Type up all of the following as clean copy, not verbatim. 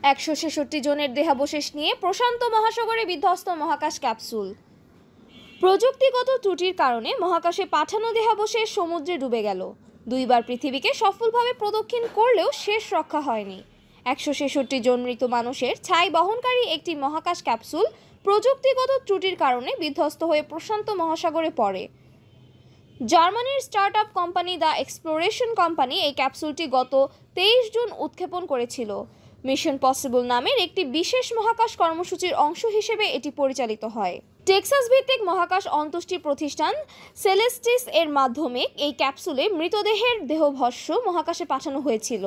166 জনের দেহাবশেষ নিয়ে প্রশান্ত মহাসাগরে বিধ্বস্ত মহাকাশ ক্যাপসুল। প্রযুক্তিগত ত্রুটির কারণে মহাকাশে পাঠানো দেহাবশেষ সমুদ্রে ডুবে গেল। দুইবার পৃথিবীকে সফলভাবে প্রদক্ষিণ করলেও শেষ রক্ষা হয়নি। 166 জন মৃত মানুষের ছাই বহনকারী একটি মহাকাশ ক্যাপসুল প্রযুক্তিগত ত্রুটির কারণে বিধ্বস্ত হয়ে প্রশান্ত মহাসাগরে পড়ে। জার্মানির startup company the exploration company এই ক্যাপসুলটি গত 23 জুন উৎক্ষেপণ করেছিল। মিশন পসিবল নামের একটি বিশেষ মহাকাশ কর্মসূচির অংশ হিসেবে এটি পরিচালিত হয়। টেক্সাস ভিত্তিক মহাকাশ অন্ত্যেষ্টি প্রতিষ্ঠান সেলেস্টিস এর মাধ্যমে এই ক্যাপসুলে মৃতদেহের দেহভস্ম মহাকাশে পাঠানো হয়েছিল।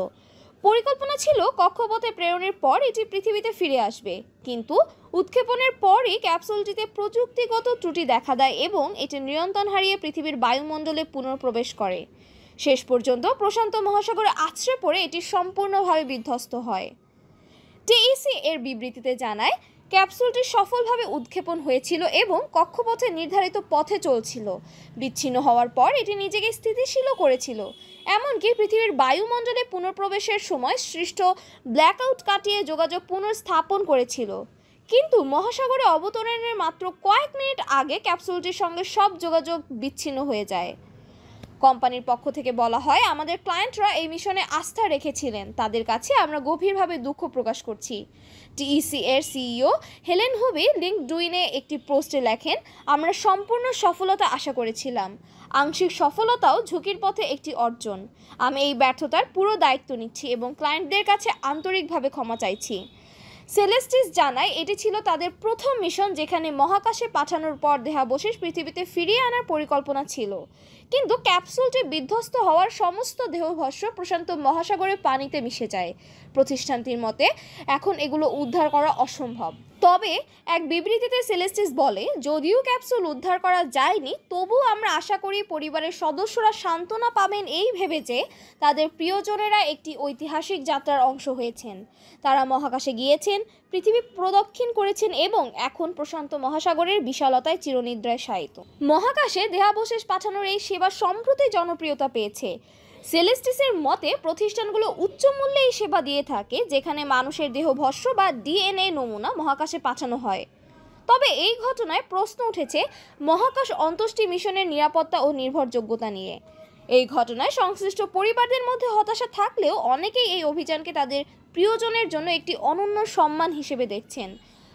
পরিকল্পনা ছিল কক্ষপথে প্রেরণের পর এটি পৃথিবীতে ফিরে আসবে, কিন্তু উৎক্ষেপণের পরই ক্যাপসুলটিতে প্রযুক্তিগত ত্রুটি দেখা দেয় এবং এটি নিয়ন্ত্রণ হারিয়ে পৃথিবীর বায়ুমণ্ডলে পুনঃপ্রবেশ করে। শেষ পর্যন্ত প্রশান্ত মহাসাগরে আছড়ে পড়ে এটি সম্পূর্ণভাবে বিধ্বস্ত হয়। টিইসি এর বিবৃতিতে জানায়, ক্যাপসুলটি সফলভাবে উৎক্ষেপণ হয়েছিল এবং কক্ষপথে নির্ধারিত পথে চলছিল। বিচ্ছিন্ন হওয়ার পর এটি নিজেকে স্থিতিশীল করেছিল, এমনকি পৃথিবীর বায়ুমণ্ডলে পুনঃপ্রবেশের সময় সৃষ্ট ব্ল্যাকআউট কাটিয়ে যোগাযোগ পুনঃস্থাপন করেছিল। কিন্তু মহাসাগরে অবতরণের মাত্র কয়েক মিনিট আগে ক্যাপসুলটির সঙ্গে সব যোগাযোগ বিচ্ছিন্ন হয়ে যায়। কোম্পানির পক্ষ থেকে বলা হয়, আমাদের ক্লায়েন্টরা এই মিশনে আস্থা রেখেছিলেন, তাদের কাছে আমরা গভীরভাবে দুঃখ প্রকাশ করছি। টিইসি এর সিইও হেলেন হুবি লিঙ্কডইনে একটি পোস্টে লেখেন, আমরা সম্পূর্ণ সফলতা আশা করেছিলাম, আংশিক সফলতাও ঝুঁকির পথে একটি অর্জন। আমি এই ব্যর্থতার পুরো দায়িত্ব নিচ্ছি এবং ক্লায়েন্টদের কাছে আন্তরিকভাবে ক্ষমা চাইছি। সেলেস্টিস জানায়, এটি ছিল তাদের প্রথম মিশন যেখানে মহাকাশে পাঠানোর পর দেহাবশেষ পৃথিবীতে ফিরিয়ে আনার পরিকল্পনা ছিল, কিন্তু ক্যাপসুলটি বিধ্বস্ত হওয়ার সমস্ত দেহভস্ম প্রশান্ত মহাসাগরে পানিতে মিশে যায়। প্রতিষ্ঠানটির মতে এখন এগুলো উদ্ধার করা অসম্ভব। তবে এক বিবৃতিতে সেলেস্টিস বলে, যদিও ক্যাপসুল উদ্ধার করা যায়নি, তবু আমরা আশা করি পরিবারের সদস্যরা সান্ত্বনা পাবেন এই ভেবে যে তাদের প্রিয়জনেরা একটি ঐতিহাসিক যাত্রার অংশ হয়েছেন। তারা মহাকাশে গিয়েছেন, পৃথিবী প্রদক্ষিণ করেছেন এবং এখন প্রশান্ত মহাসাগরের বিশালতায় চিরনিদ্রায় শায়িত। মহাকাশে দেহাবশেষ পাঠানোর এই সেবা সম্প্রতি জনপ্রিয়তা পেয়েছে। সেলেস্টিসের মতে, প্রতিষ্ঠানগুলো উচ্চ মূল্যে এই সেবা দিয়ে থাকে, যেখানে মানুষের দেহভস্ম বা ডিএনএ নমুনা মহাকাশে পাঠানো হয়। তবে এই ঘটনায় প্রশ্ন উঠেছে মহাকাশ অন্ত্যেষ্টি মিশনের নিরাপত্তা ও নির্ভরযোগ্যতা নিয়ে। এই ঘটনায় সংশ্লিষ্ট পরিবারদের মধ্যে হতাশা থাকলেও অনেকেই এই অভিযানকে তাদের প্রিয়জনের জন্য একটি অনন্য সম্মান হিসেবে দেখছেন।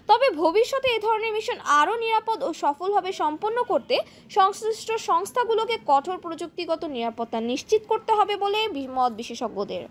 তবে ভবিষ্যতে এই ধরনের মিশন আরও নিরাপদ ও সফলভাবে সম্পন্ন করতে সংশ্লিষ্ট সংস্থাগুলোকে কঠোর প্রযুক্তিগত নিরাপত্তা নিশ্চিত করতে হবে বলে মত বিশেষজ্ঞদের।